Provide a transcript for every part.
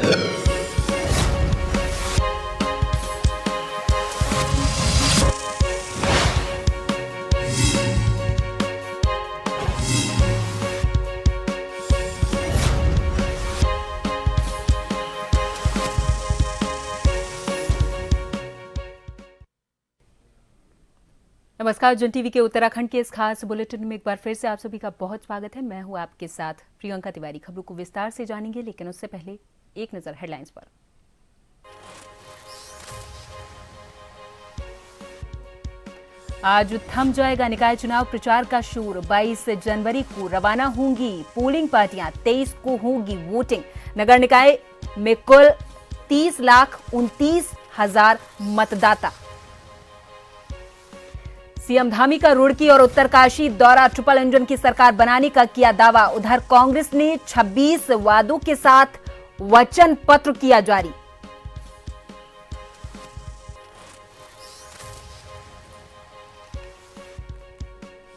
नमस्कार, जन टीवी के उत्तराखंड के इस खास बुलेटिन में एक बार फिर से आप सभी का बहुत स्वागत है। मैं हूं आपके साथ प्रियंका तिवारी। खबरों को विस्तार से जानेंगे, लेकिन उससे पहले एक नजर हेडलाइंस पर। आज थम जाएगा निकाय चुनाव प्रचार का शोर। 22 जनवरी को रवाना होंगी पोलिंग पार्टियां, 23 को होगी वोटिंग। नगर निकाय में कुल 30,29,000 मतदाता। सीएम धामी का रुड़की और उत्तरकाशी दौरा, ट्रिपल इंजन की सरकार बनाने का किया दावा। उधर कांग्रेस ने 26 वादों के साथ वचन पत्र किया जारी।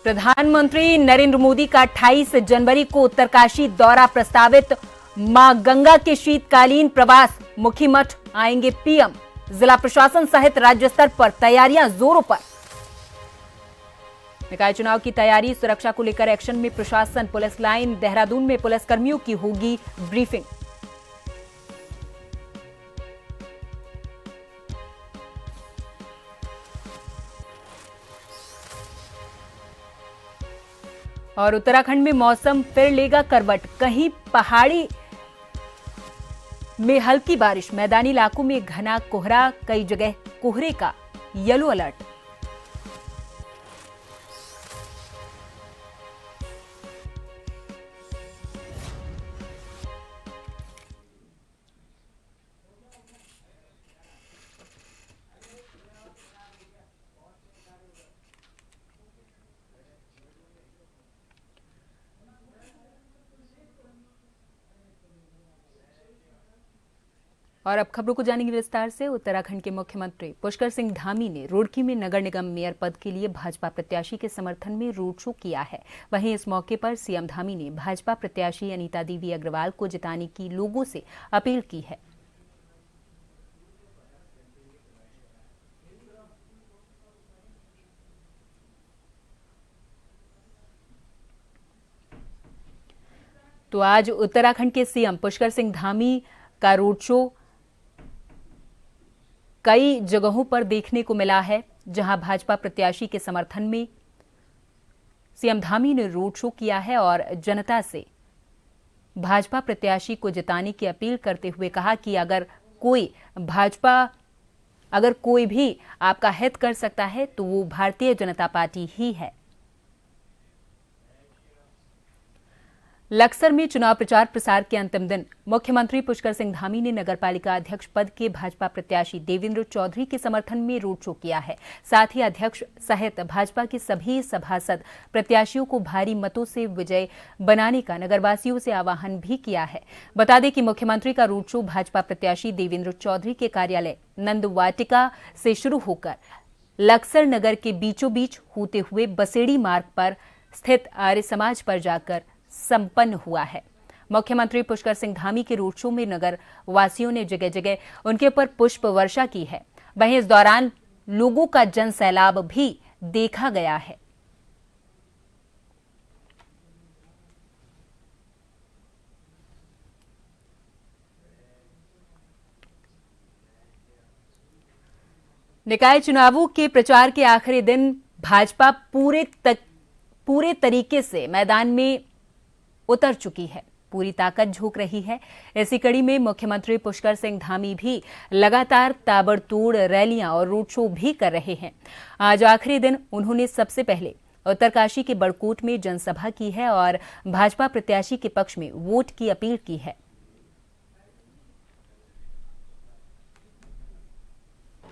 प्रधानमंत्री नरेंद्र मोदी का 28 जनवरी को उत्तरकाशी दौरा प्रस्तावित। मां गंगा के शीतकालीन प्रवास, मुखीमठ आएंगे पीएम। जिला प्रशासन सहित राज्य स्तर पर तैयारियां जोरों पर। निकाय चुनाव की तैयारी, सुरक्षा को लेकर एक्शन में प्रशासन। पुलिस लाइन देहरादून में पुलिसकर्मियों की होगी ब्रीफिंग। और उत्तराखंड में मौसम फिर लेगा करवट। कहीं पहाड़ी में हल्की बारिश, मैदानी इलाकों में घना कोहरा, कई जगह कोहरे का येलो अलर्ट। और अब खबरों को जानेंगे विस्तार से। उत्तराखंड के मुख्यमंत्री पुष्कर सिंह धामी ने रुड़की में नगर निगम मेयर पद के लिए भाजपा प्रत्याशी के समर्थन में रोड शो किया है। वहीं इस मौके पर सीएम धामी ने भाजपा प्रत्याशी अनीता देवी अग्रवाल को जिताने की लोगों से अपील की है। तो आज उत्तराखंड के सीएम पुष्कर सिंह धामी का रोड शो कई जगहों पर देखने को मिला है, जहां भाजपा प्रत्याशी के समर्थन में सीएम धामी ने रोड शो किया है और जनता से भाजपा प्रत्याशी को जिताने की अपील करते हुए कहा कि अगर कोई भी आपका हित कर सकता है तो वो भारतीय जनता पार्टी ही है। लक्सर में चुनाव प्रचार प्रसार के अंतिम दिन मुख्यमंत्री पुष्कर सिंह धामी ने नगरपालिका अध्यक्ष पद के भाजपा प्रत्याशी देवेंद्र चौधरी के समर्थन में रोड शो किया है। साथ ही अध्यक्ष सहित भाजपा के सभी सभासद प्रत्याशियों को भारी मतों से विजय बनाने का नगरवासियों से आह्वान भी किया है। बता दें कि मुख्यमंत्री का रोड शो भाजपा प्रत्याशी देवेंद्र चौधरी के कार्यालय नंद वाटिका से शुरू होकर लक्सर नगर के बीचों बीच होते हुए बसेड़ी मार्ग पर स्थित आर्य समाज पर जाकर संपन्न हुआ है। मुख्यमंत्री पुष्कर सिंह धामी के रोड शो में नगर वासियों ने जगह जगह उनके ऊपर पुष्प वर्षा की है। वहीं इस दौरान लोगों का जन सैलाब भी देखा गया है। निकाय चुनावों के प्रचार के आखिरी दिन भाजपा पूरे तरीके से मैदान में उतर चुकी है, पूरी ताकत झोंक रही है। इसी कड़ी में मुख्यमंत्री पुष्कर सिंह धामी भी लगातार ताबड़तोड़ रैलियां और रोड शो भी कर रहे हैं। आज आखिरी दिन उन्होंने सबसे पहले उत्तरकाशी के बड़कोट में जनसभा की है और भाजपा प्रत्याशी के पक्ष में वोट की अपील की है।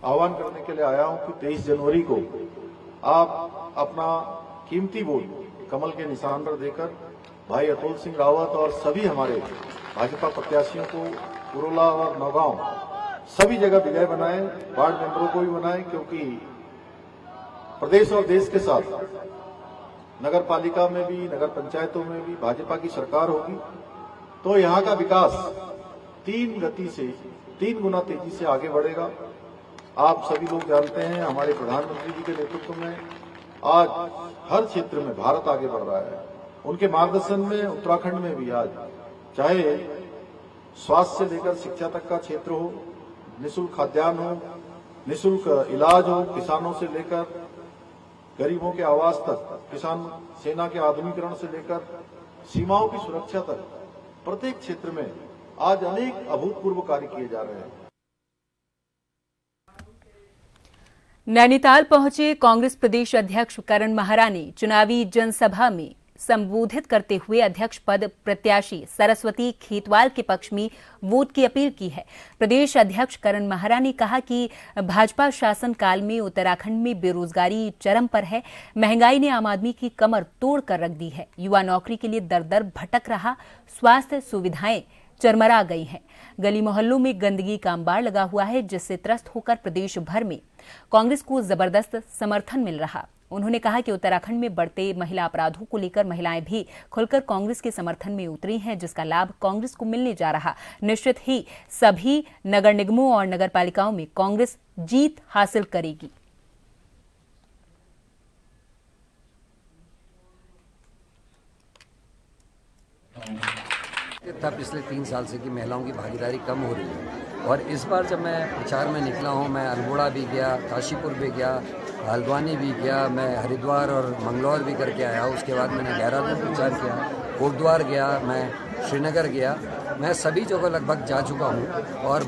आह्वान करने के लिए आया हूं कि 23 जनवरी को आप अपना कीमती वोट कमल के निशान पर देकर भाई अतुल सिंह रावत और सभी हमारे भाजपा प्रत्याशियों को पुरोला और नौगांव सभी जगह विजय बनाएं, वार्ड मेंबरों को भी बनाएं, क्योंकि प्रदेश और देश के साथ नगर पालिका में भी, नगर पंचायतों में भी भाजपा की सरकार होगी तो यहाँ का विकास तीन गुना तेजी से आगे बढ़ेगा। आप सभी लोग जानते हैं हमारे प्रधानमंत्री जी के नेतृत्व में आज हर क्षेत्र में भारत आगे बढ़ रहा है। उनके मार्गदर्शन में उत्तराखंड में भी आज चाहे स्वास्थ्य से लेकर शिक्षा तक का क्षेत्र हो, निःशुल्क खाद्यान्न हो, निःशुल्क इलाज हो, किसानों से लेकर गरीबों के आवास तक, किसान सेना के आधुनिकीकरण से लेकर सीमाओं की सुरक्षा तक, प्रत्येक क्षेत्र में आज अनेक अभूतपूर्व कार्य किए जा रहे हैं। नैनीताल पहुंचे कांग्रेस प्रदेश अध्यक्ष करण माहरा ने चुनावी जनसभा में संबोधित करते हुए अध्यक्ष पद प्रत्याशी सरस्वती खेतवाल के पक्ष में वोट की अपील की है। प्रदेश अध्यक्ष करण माहरा ने कहा कि भाजपा शासन काल में उत्तराखंड में बेरोजगारी चरम पर है। महंगाई ने आम आदमी की कमर तोड़ कर रख दी है। युवा नौकरी के लिए दर दर भटक रहा। स्वास्थ्य सुविधाएं चरमरा गई हैं। गली मोहल्लों में गंदगी का अंबार लगा हुआ है, जिससे त्रस्त होकर प्रदेश भर में कांग्रेस को जबरदस्त समर्थन मिल रहा। उन्होंने कहा कि उत्तराखंड में बढ़ते महिला अपराधों को लेकर महिलाएं भी खुलकर कांग्रेस के समर्थन में उतरी हैं, जिसका लाभ कांग्रेस को मिलने जा रहा। निश्चित ही सभी नगर निगमों और नगर पालिकाओं में कांग्रेस जीत हासिल करेगी। था पिछले 3 साल से कि महिलाओं की भागीदारी कम हो रही है, और इस बार जब मैं प्रचार में निकला हूँ, मैं अल्मोड़ा भी गया, काशीपुर भी गया, हल्द्वानी भी गया, मैं हरिद्वार और मंगलौर भी करके आया। उसके बाद मैंने देहरादून प्रचार किया, कोटद्वार गया, मैं श्रीनगर गया, मैं सभी जगह लगभग जा चुका हूँ, और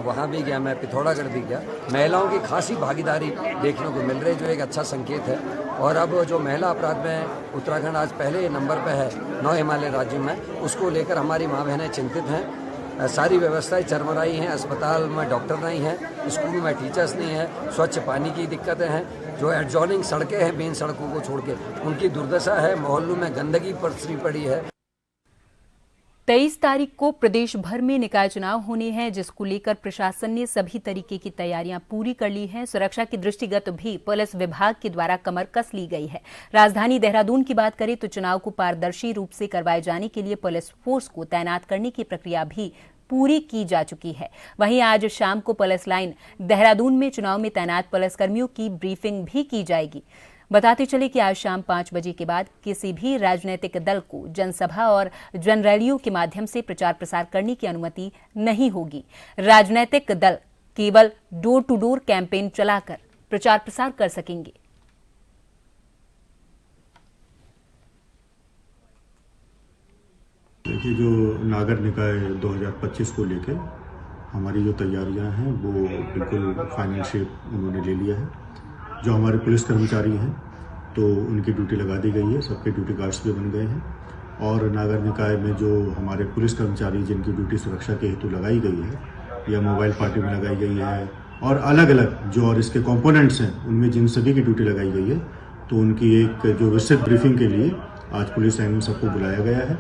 वहाँ भी गया, मैं पिथौरागढ़ भी गया। महिलाओं की खासी भागीदारी देखने को मिल रही है, जो एक अच्छा संकेत है। और अब जो महिला अपराध में उत्तराखंड आज पहले नंबर पर है 9 हिमालय राज्यों में, उसको लेकर हमारी माँ बहनें चिंतित हैं। सारी व्यवस्थाएं चरमराई हैं, अस्पताल में डॉक्टर नहीं हैं, स्कूल में टीचर्स नहीं हैं, स्वच्छ पानी की दिक्कतें हैं, जो एडजॉइनिंग सड़कें हैं मेन सड़कों को छोड़ के उनकी दुर्दशा है, मोहल्लों में गंदगी पसरी पड़ी है। 23 तारीख को प्रदेश भर में निकाय चुनाव होने हैं, जिसको लेकर प्रशासन ने सभी तरीके की तैयारियां पूरी कर ली हैं। सुरक्षा के दृष्टिगत भी पुलिस विभाग के द्वारा कमर कस ली गई है। राजधानी देहरादून की बात करें तो चुनाव को पारदर्शी रूप से करवाए जाने के लिए पुलिस फोर्स को तैनात करने की प्रक्रिया भी पूरी की जा चुकी है। वहीं आज शाम को पुलिस लाइन देहरादून में चुनाव में तैनात पुलिसकर्मियों की ब्रीफिंग भी की जाएगी। बताते चले कि आज शाम 5 बजे के बाद किसी भी राजनीतिक दल को जनसभा और जनरैलियों के माध्यम से प्रचार प्रसार करने की अनुमति नहीं होगी। राजनीतिक दल केवल डोर टू डोर कैंपेन चलाकर प्रचार प्रसार कर सकेंगे। देखिए, जो नागर निकाय 2025 को लेकर हमारी जो तैयारियां हैं वो बिल्कुल फाइनल शेप उन्होंने ले लिया है। जो हमारे पुलिस कर्मचारी हैं तो उनकी ड्यूटी लगा दी गई है, सबके ड्यूटी गार्ड्स भी बन गए हैं। और नागर निकाय में जो हमारे पुलिस कर्मचारी जिनकी ड्यूटी सुरक्षा के हेतु लगाई गई है या मोबाइल पार्टी में लगाई गई है, और अलग अलग जो और इसके कंपोनेंट्स हैं उनमें जिन सभी की ड्यूटी लगाई गई है, तो उनकी एक जो विस्तृत ब्रीफिंग के लिए आज पुलिस लाइन में सबको बुलाया गया है।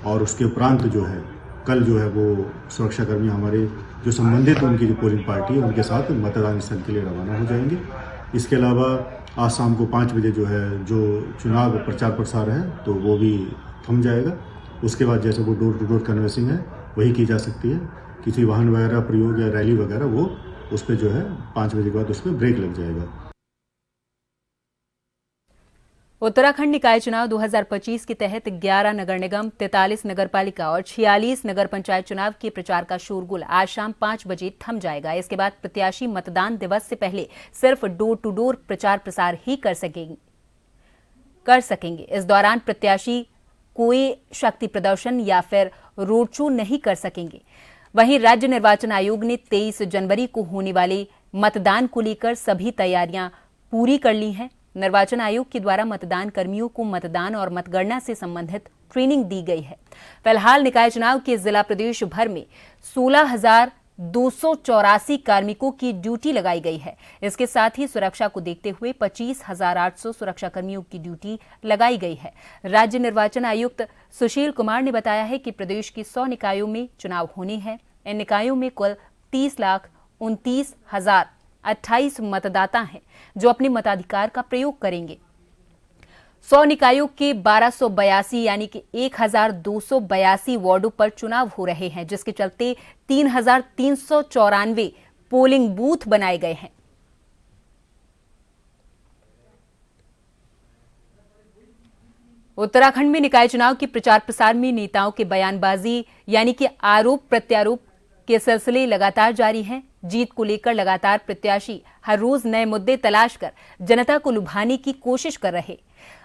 और उसके उपरांत जो है कल जो है वो सुरक्षाकर्मी हमारे जो संबंधित उनकी जो पोलिंग पार्टी है उनके साथ मतदान स्थल के लिए रवाना हो जाएंगे। इसके अलावा आज शाम को 5 बजे जो है जो चुनाव प्रचार प्रसार है तो वो भी थम जाएगा। उसके बाद जैसे वो डोर टू डोर कन्वेंसिंग है वही की जा सकती है। किसी वाहन वगैरह प्रयोग या रैली वगैरह वो उस पर जो है 5 बजे के बाद उस पर ब्रेक लग जाएगा। उत्तराखंड निकाय चुनाव 2025 के तहत 11 नगर निगम, 43 नगर पालिका और 46 नगर पंचायत चुनाव के प्रचार का शोरगुल आज शाम 5 बजे थम जाएगा। इसके बाद प्रत्याशी मतदान दिवस से पहले सिर्फ डोर टू डोर प्रचार प्रसार ही कर सकेंगे। इस दौरान प्रत्याशी कोई शक्ति प्रदर्शन या फिर रोड शो नहीं कर सकेंगे। वहीं राज्य निर्वाचन आयोग ने 23 जनवरी को होने वाले मतदान को लेकर सभी तैयारियां पूरी कर ली हैं। निर्वाचन आयोग के द्वारा मतदान कर्मियों को मतदान और मतगणना से संबंधित ट्रेनिंग दी गई है। फिलहाल निकाय चुनाव के जिला प्रदेश भर में 16,284 कार्मिकों की ड्यूटी लगाई गई है। इसके साथ ही सुरक्षा को देखते हुए 25,800 सुरक्षा कर्मियों की ड्यूटी लगाई गई है। राज्य निर्वाचन आयुक्त सुशील कुमार ने बताया है कि प्रदेश के 100 निकायों में चुनाव होने हैं। इन निकायों में कुल 30,29,028 मतदाता हैं जो अपने मताधिकार का प्रयोग करेंगे। 100 निकायों के 1282 यानी कि 1282 वार्डों पर चुनाव हो रहे हैं, जिसके चलते 3394 पोलिंग बूथ बनाए गए हैं। उत्तराखंड में निकाय चुनाव के प्रचार प्रसार में नेताओं के बयानबाजी यानी कि आरोप प्रत्यारोप के सिलसिले लगातार जारी हैं। जीत को लेकर लगातार प्रत्याशी हर रोज नए मुद्दे तलाश कर जनता को लुभाने की कोशिश कर रहे।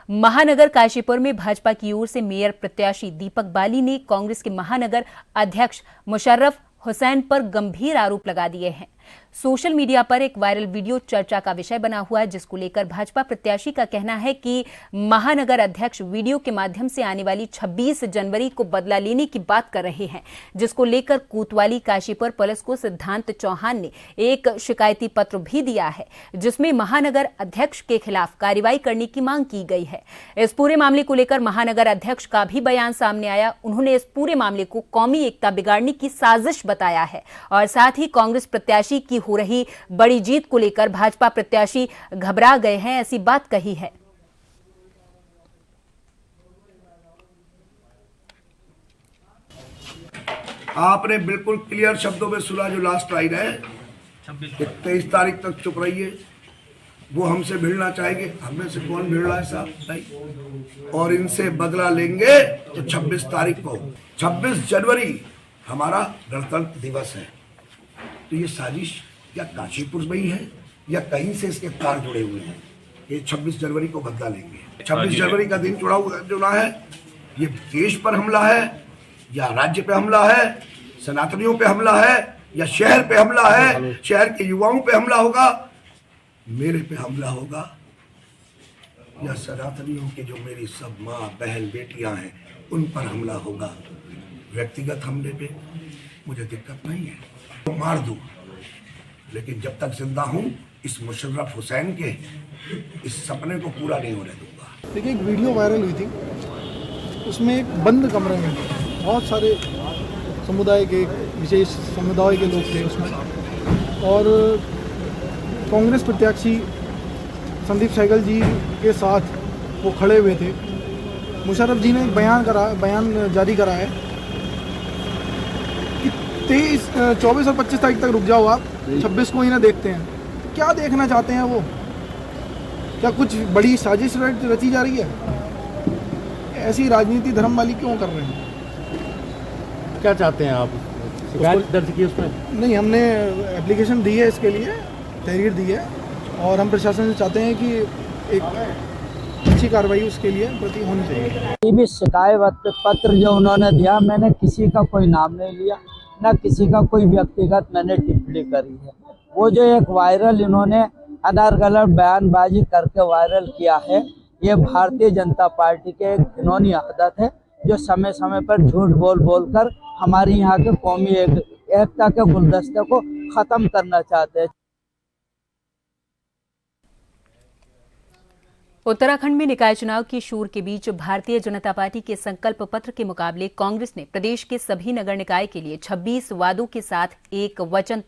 महानगर काशीपुर में भाजपा की ओर से मेयर प्रत्याशी दीपक बाली ने कांग्रेस के महानगर अध्यक्ष मुशर्रफ हुसैन पर गंभीर आरोप लगा दिए हैं। सोशल मीडिया पर एक वायरल वीडियो चर्चा का विषय बना हुआ है, जिसको लेकर भाजपा प्रत्याशी का कहना है कि महानगर अध्यक्ष वीडियो के माध्यम से आने वाली 26 जनवरी को बदला लेने की बात कर रहे हैं, जिसको लेकर कोतवाली काशीपुर पुलिस को सिद्धांत चौहान ने एक शिकायती पत्र भी दिया है, जिसमें महानगर अध्यक्ष के खिलाफ कार्रवाई करने की मांग की गई है। इस पूरे मामले को लेकर महानगर अध्यक्ष का भी बयान सामने आया। उन्होंने इस पूरे मामले को कौमी एकता बिगाड़ने की साजिश बताया है और साथ ही कांग्रेस प्रत्याशी की हो रही बड़ी जीत को लेकर भाजपा प्रत्याशी घबरा गए हैं, ऐसी बात कही है। आपने बिल्कुल क्लियर शब्दों में सुना जो लास्ट लाइन है, 23 तारीख तक चुप रहिए। वो हमसे भिड़ना चाहेंगे, हमें से कौन भिड़ रहा है साहब? नहीं। और इनसे बदला लेंगे तो 26 तारीख को, 26 जनवरी हमारा गणतंत्र दिवस है। तो ये साजिश या काशीपुर में ही है या कहीं से इसके तार जुड़े हुए हैं। ये 26 जनवरी को बदला लेंगे। 26 जनवरी का दिन चुना है, ये देश पर हमला है या राज्य पे हमला है, सनातनियों पे हमला है या शहर पे हमला है, शहर के युवाओं पे हमला होगा, मेरे पे हमला होगा या सनातनियों के जो मेरी सब माँ बहन बेटियां हैं उन पर हमला होगा। व्यक्तिगत हमले पे मुझे दिक्कत नहीं है, तो मार दूं, लेकिन जब तक जिंदा हूं इस मुशर्रफ हुसैन के इस सपने को पूरा नहीं होने दूंगा। देखिए, एक वीडियो वायरल हुई थी, उसमें एक बंद कमरे में बहुत सारे समुदाय के, विशेष समुदाय के लोग थे उसमें, और कांग्रेस प्रत्याशी संदीप सहगल जी के साथ वो खड़े हुए थे। मुशर्रफ जी ने एक बयान जारी करा है कि 24 और 25 तारीख तक रुक जाओ आप, 26 को ही ना देखते हैं। क्या देखना चाहते हैं वो? क्या कुछ बड़ी साजिश रची जा रही है? ऐसी राजनीति धर्म वाली क्यों कर रहे हैं? क्या चाहते हैं आप? शिकायत दर्ज की उसमें? नहीं, हमने एप्लीकेशन दी है इसके लिए, तहरीर दी है, और हम प्रशासन से चाहते हैं कि एक अच्छी कार्रवाई उसके लिए प्रति होनी चाहिए। ये भी शिकायत पत्र जो उन्होंने दिया, मैंने किसी का कोई नाम नहीं लिया, ना किसी का कोई व्यक्तिगत मैंने टिप्पणी करी है। वो जो एक वायरल इन्होंने अलग अलग बयानबाजी करके वायरल किया है, ये भारतीय जनता पार्टी के एक घिनौनी आदत है, जो समय समय पर झूठ बोल कर हमारी यहाँ के कौमी एकता के गुलदस्ते को खत्म करना चाहते हैं। उत्तराखंड में निकाय चुनाव की शोर के बीच भारतीय जनता पार्टी के संकल्प पत्र के मुकाबले कांग्रेस ने प्रदेश के सभी नगर निकाय के लिए 26 वादों के साथ एक वचन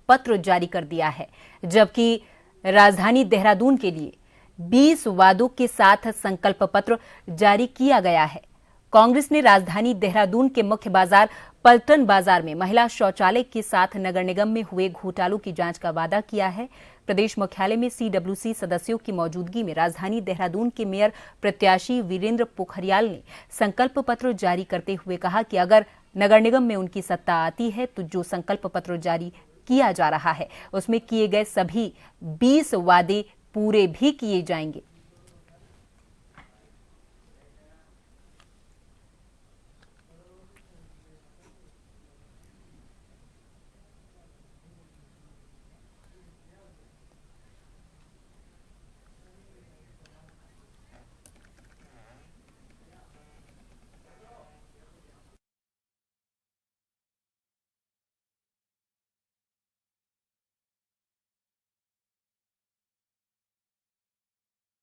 पत्र जारी कर दिया है, जबकि राजधानी देहरादून के लिए 20 वादों के साथ संकल्प पत्र जारी किया गया है। कांग्रेस ने राजधानी देहरादून के मुख्य बाजार पलटन बाजार में महिला शौचालय के साथ नगर निगम में हुए घोटालों की जांच का वादा किया है। प्रदेश मुख्यालय में CWC सदस्यों की मौजूदगी में राजधानी देहरादून के मेयर प्रत्याशी वीरेंद्र पोखरियाल ने संकल्प पत्र जारी करते हुए कहा कि अगर नगर निगम में उनकी सत्ता आती है तो जो संकल्प पत्र जारी किया जा रहा है उसमें किए गए सभी 20 वादे पूरे भी किए जाएंगे।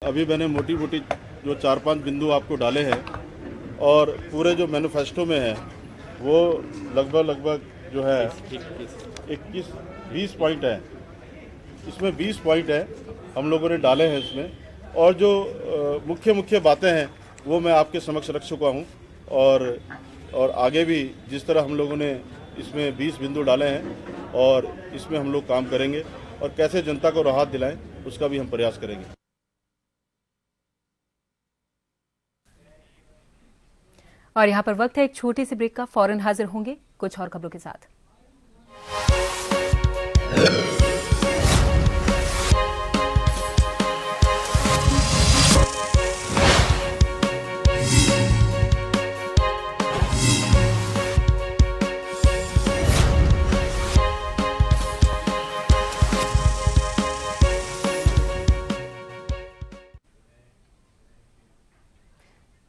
अभी मैंने मोटी मोटी जो 4-5 बिंदु आपको डाले हैं और पूरे जो मैनिफेस्टो में है वो लगभग जो है 20 पॉइंट है। इसमें 20 पॉइंट है हम लोगों ने डाले हैं इसमें, और जो मुख्य बातें हैं वो मैं आपके समक्ष रख चुका हूँ। और आगे भी जिस तरह हम लोगों ने इसमें 20 बिंदु डाले हैं और इसमें हम लोग काम करेंगे और कैसे जनता को राहत दिलाएं उसका भी हम प्रयास करेंगे। और यहाँ पर वक्त है एक छोटे से ब्रेक का। फौरन हाजिर होंगे कुछ और खबरों के साथ।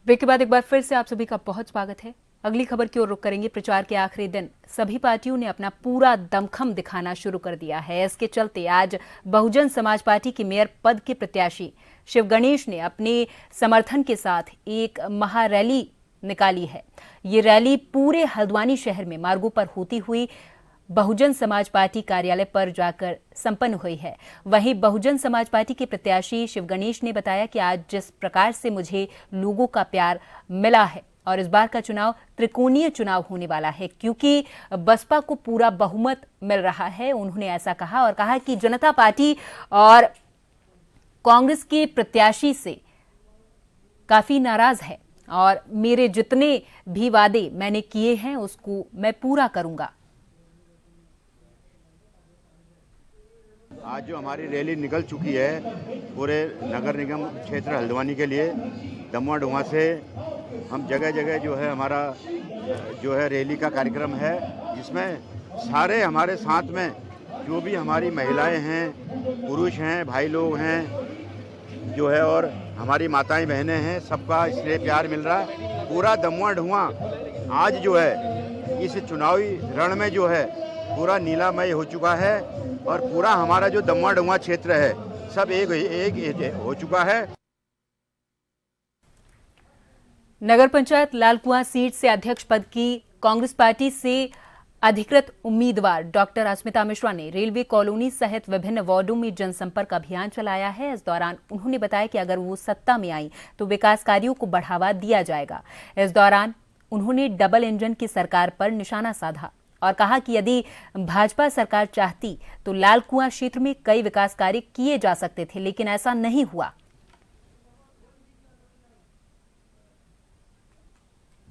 ब्रेक के बाद एक बार फिर से आप सभी का बहुत स्वागत है। अगली खबर की ओर रुख करेंगे। प्रचार के आखिरी दिन सभी पार्टियों ने अपना पूरा दमखम दिखाना शुरू कर दिया है। इसके चलते आज बहुजन समाज पार्टी के मेयर पद के प्रत्याशी शिव गणेश ने अपने समर्थन के साथ एक महारैली निकाली है। ये रैली पूरे हल्द्वानी शहर में मार्गों पर होती हुई बहुजन समाज पार्टी कार्यालय पर जाकर संपन्न हुई है। वहीं बहुजन समाज पार्टी के प्रत्याशी शिव गणेश ने बताया कि आज जिस प्रकार से मुझे लोगों का प्यार मिला है और इस बार का चुनाव त्रिकोणीय चुनाव होने वाला है, क्योंकि बसपा को पूरा बहुमत मिल रहा है। उन्होंने ऐसा कहा और कहा कि जनता पार्टी और कांग्रेस के प्रत्याशी से काफी नाराज है और मेरे जितने भी वादे मैंने किए हैं उसको मैं पूरा करूंगा। आज जो हमारी रैली निकल चुकी है पूरे नगर निगम क्षेत्र हल्द्वानी के लिए, दमुआ डुआ से हम जगह जगह जो है हमारा जो है रैली का कार्यक्रम है, जिसमें सारे हमारे साथ में जो भी हमारी महिलाएं हैं, पुरुष हैं, भाई लोग हैं जो है और हमारी माताएं बहनें हैं, सबका इसलिए प्यार मिल रहा है। पूरा दमुआ डुआ आज जो है इस चुनावी रण में जो है पूरा नीलामय हो चुका है और पूरा हमारा जो दमुआ डुआ क्षेत्र है सब एक हो चुका है। नगर पंचायत लालकुआं सीट से अध्यक्ष पद की कांग्रेस पार्टी से अधिकृत उम्मीदवार डॉक्टर अस्मिता मिश्रा ने रेलवे कॉलोनी सहित विभिन्न वार्डों में जनसंपर्क अभियान चलाया है। इस दौरान उन्होंने बताया कि अगर वो सत्ता में आई तो विकास कार्यों को बढ़ावा दिया जाएगा। इस दौरान उन्होंने डबल इंजन की सरकार पर निशाना साधा और कहा कि यदि भाजपा सरकार चाहती तो लालकुआं क्षेत्र में कई विकास कार्य किए जा सकते थे, लेकिन ऐसा नहीं हुआ।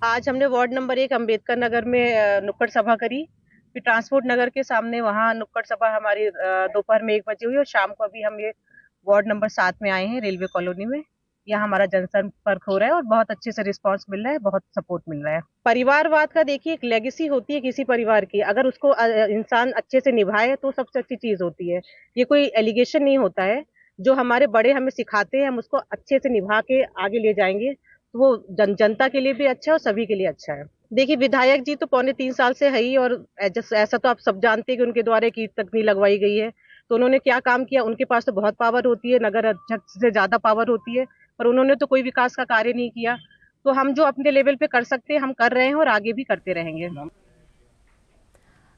आज हमने वार्ड नंबर 1 अंबेडकर नगर में नुक्कड़ सभा करी। फिर ट्रांसपोर्ट नगर के सामने वहां नुक्कड़ सभा हमारी दोपहर में 1 बजे हुई और शाम को अभी हम ये वार्ड नंबर 7 में आए हैं रेलवे कॉलोनी में। यहाँ हमारा जनसंपर्क हो रहा है और बहुत अच्छे से रिस्पांस मिल रहा है, बहुत सपोर्ट मिल रहा है। परिवारवाद का देखिए एक लेगेसी होती है किसी परिवार की, अगर उसको इंसान अच्छे से निभाए तो सबसे अच्छी चीज होती है। ये कोई एलिगेशन नहीं होता है, जो हमारे बड़े हमें सिखाते हैं हम उसको अच्छे से निभा के आगे ले जाएंगे तो वो जनता के लिए भी अच्छा है और सभी के लिए अच्छा है। देखिए विधायक जी तो 3.25 साल से है ही और ऐसा तो आप सब जानते हैं कि उनके द्वारा कीट तक नहीं लगवाई गई है, तो उन्होंने क्या काम किया। उनके पास तो बहुत पावर होती है, नगर अध्यक्ष से ज्यादा पावर होती है, पर उन्होंने तो कोई विकास का कार्य नहीं किया। तो हम जो अपने लेवल पे कर सकते हैं हम कर रहे हैं और आगे भी करते रहेंगे।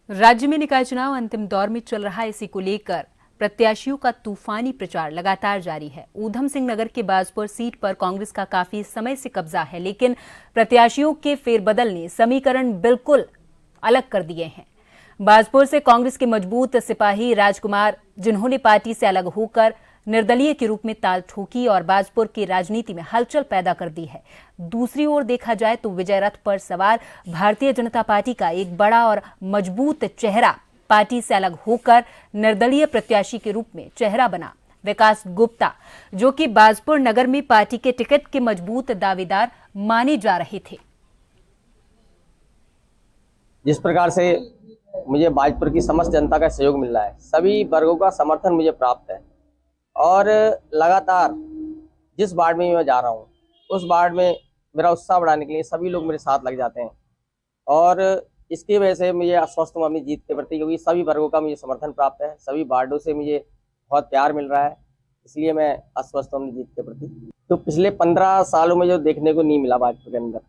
राज्य में निकाय चुनाव अंतिम दौर में चल रहा है, इसी को लेकर प्रत्याशियों का तूफानी प्रचार लगातार जारी है। ऊधम सिंह नगर के बाजपुर सीट पर कांग्रेस का काफी समय से कब्जा है, लेकिन प्रत्याशियों के फेरबदल ने समीकरण बिल्कुल अलग कर दिए हैं। बाजपुर से कांग्रेस के मजबूत सिपाही राजकुमार, जिन्होंने पार्टी से अलग होकर निर्दलीय के रूप में ताल ठोकी और बाजपुर की राजनीति में हलचल पैदा कर दी है। दूसरी ओर देखा जाए तो विजय रथ पर सवार भारतीय जनता पार्टी का एक बड़ा और मजबूत चेहरा पार्टी से अलग होकर निर्दलीय प्रत्याशी के रूप में चेहरा बना विकास गुप्ता, जो कि बाजपुर नगर में पार्टी के टिकट के मजबूत दावेदार माने जा रहे थे। जिस प्रकार से मुझे बाजपुर की समस्त जनता का सहयोग मिल रहा है, सभी वर्गों का समर्थन मुझे प्राप्त है और लगातार जिस वार्ड में मैं जा रहा हूँ उस वार्ड में मेरा उत्साह बढ़ाने के लिए सभी लोग मेरे साथ लग जाते हैं और इसकी वजह से मुझे आश्वस्त हूँ अपनी जीत के प्रति, क्योंकि सभी वर्गों का मुझे समर्थन प्राप्त है, सभी वार्डों से मुझे बहुत प्यार मिल रहा है, इसलिए मैं आश्वस्त हूँ अपनी जीत के प्रति। तो पिछले 15 सालों में जो देखने को नहीं मिला भाजपा के अंदर,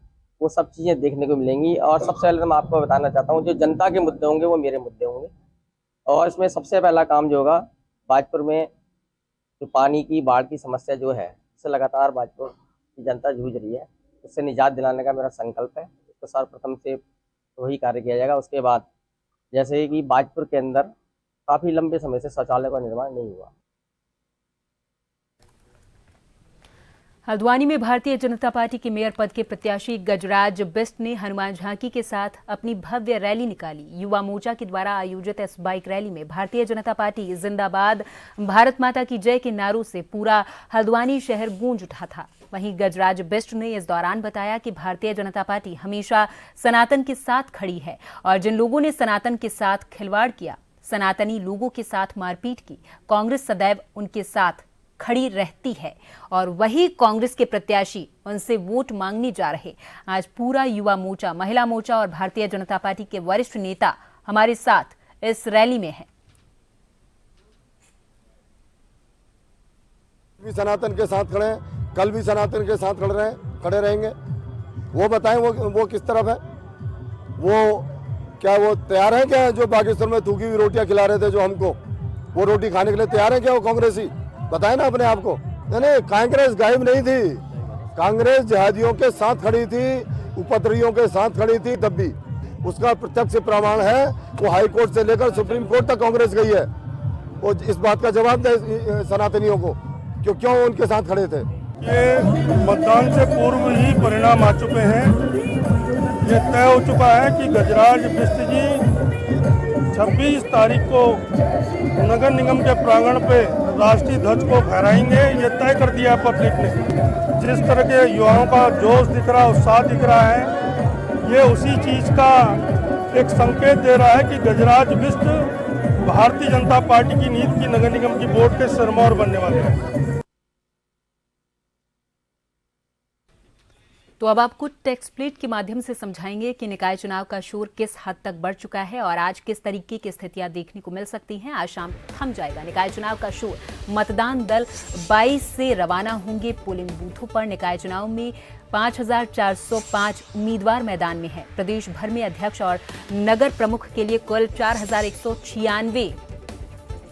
वो सब चीज़ें देखने को मिलेंगी। और सबसे पहले मैं आपको बताना चाहता हूँ, जो जनता के मुद्दे होंगे वो मेरे मुद्दे होंगे और इसमें सबसे पहला काम जो होगा, भाजपुर में जो पानी की बाढ़ की समस्या जो है उससे लगातार भाजपा की जनता जूझ रही है, उससे निजात दिलाने का मेरा संकल्प है। इसको सर्वप्रथम से वही कार्य किया जाएगा। उसके बाद जैसे कि बाजपुर के अंदर काफ़ी लंबे समय से शौचालय का निर्माण नहीं हुआ। हल्द्वानी में भारतीय जनता पार्टी के मेयर पद के प्रत्याशी गजराज बिष्ट ने हनुमान झांकी के साथ अपनी भव्य रैली निकाली। युवा मोर्चा के द्वारा आयोजित इस बाइक रैली में भारतीय जनता पार्टी जिंदाबाद, भारत माता की जय के नारों से पूरा हल्द्वानी शहर गूंज उठा था। वहीं गजराज बिष्ट ने इस दौरान बताया कि भारतीय जनता पार्टी हमेशा सनातन के साथ खड़ी है और जिन लोगों ने सनातन के साथ खिलवाड़ किया, सनातनी लोगों के साथ मारपीट की, कांग्रेस सदैव उनके साथ खड़ी रहती है और वही कांग्रेस के प्रत्याशी उनसे वोट मांगने जा रहे। आज पूरा युवा मोर्चा, महिला मोर्चा और भारतीय जनता पार्टी के वरिष्ठ नेता हमारे साथ इस रैली में हैं। भी सनातन के साथ खड़े हैं, कल भी सनातन के साथ खड़े रहेंगे। वो बताएं वो किस तरफ है, वो तैयार है क्या? जो बागेश्वर में थूकी हुई रोटियां खिला रहे थे जो हमको, वो रोटी खाने के लिए तैयार है क्या? वो कांग्रेसी बताए ना अपने आप को। नहीं, कांग्रेस गायब नहीं थी, कांग्रेस जिहादियों के साथ खड़ी थी, उपद्रवियों के साथ खड़ी थी। तब भी उसका प्रत्यक्ष प्रमाण है, वो हाई कोर्ट से लेकर सुप्रीम कोर्ट तक कांग्रेस गई है। वो इस बात का जवाब दे सनातनियों को क्यों उनके साथ खड़े थे। ये मतदान से पूर्व ही परिणाम आ चुके हैं। ये तय हो चुका है कि गजराज बिष्ट जी 26 तारीख को नगर निगम के प्रांगण पे राष्ट्रीय ध्वज को फहराएंगे। ये तय कर दिया पब्लिक ने। जिस तरह के युवाओं का जोश दिख रहा है, उत्साह दिख रहा है, ये उसी चीज का एक संकेत दे रहा है कि गजराज बिष्ट भारतीय जनता पार्टी की नीति की नगर निगम की बोर्ड के सिरमौर बनने वाले हैं। तो अब आपको टेक्स्ट प्लेट के माध्यम से समझाएंगे कि निकाय चुनाव का शोर किस हद तक बढ़ चुका है और आज किस तरीके की स्थितियां देखने को मिल सकती हैं। आज शाम थम जाएगा निकाय चुनाव का शोर। मतदान दल 22 से रवाना होंगे पोलिंग बूथों पर। निकाय चुनाव में 5405 उम्मीदवार मैदान में हैं। प्रदेश भर में अध्यक्ष और नगर प्रमुख के लिए कुल 4196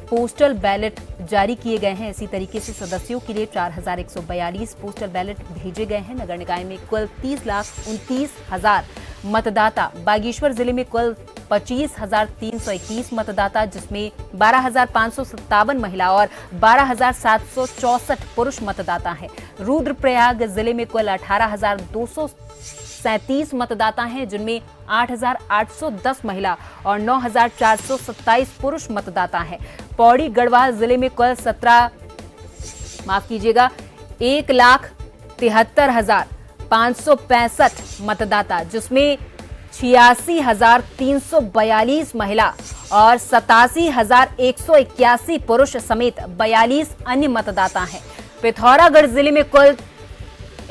पोस्टल बैलेट जारी किए गए हैं। इसी तरीके से सदस्यों के लिए 4142 पोस्टल बैलेट भेजे गए हैं। नगर निकाय में कुल 30,29,000 मतदाता। बागेश्वर जिले में कुल 25,321 मतदाता, जिसमें 12,557 महिला और 12,764 पुरुष मतदाता हैं। रुद्रप्रयाग जिले में कुल 18,237 मतदाता हैं, जिनमें 8,810 महिला और 9,427 पुरुष मतदाता हैं। पौड़ी गढ़वाल जिले में कुल 1,73,565 मतदाता, जिसमें 86,342 महिला और 87,181 पुरुष समेत 42 अन्य मतदाता हैं। पिथौरागढ़ जिले में कुल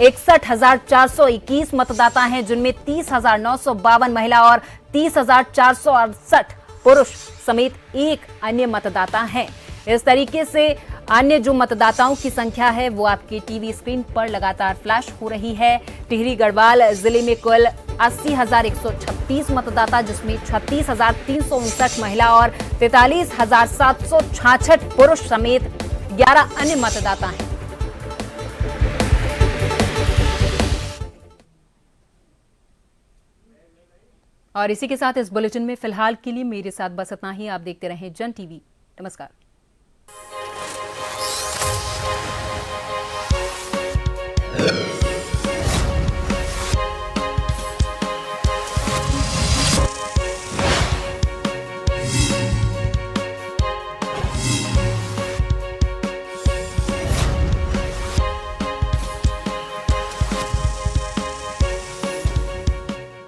61,421 मतदाता हैं, जिनमें 30,952 महिला और 30,468 पुरुष समेत एक अन्य मतदाता हैं। इस तरीके से अन्य जो मतदाताओं की संख्या है वो आपकी टीवी स्क्रीन पर लगातार फ्लैश हो रही है। टिहरी गढ़वाल जिले में कुल 80,136 मतदाता, जिसमें 36,359 महिला और 43,766 पुरुष समेत 11 अन्य मतदाता हैं। और इसी के साथ इस बुलेटिन में फिलहाल के लिए मेरे साथ बस इतना ही। आप देखते रहें जन टीवी। नमस्कार।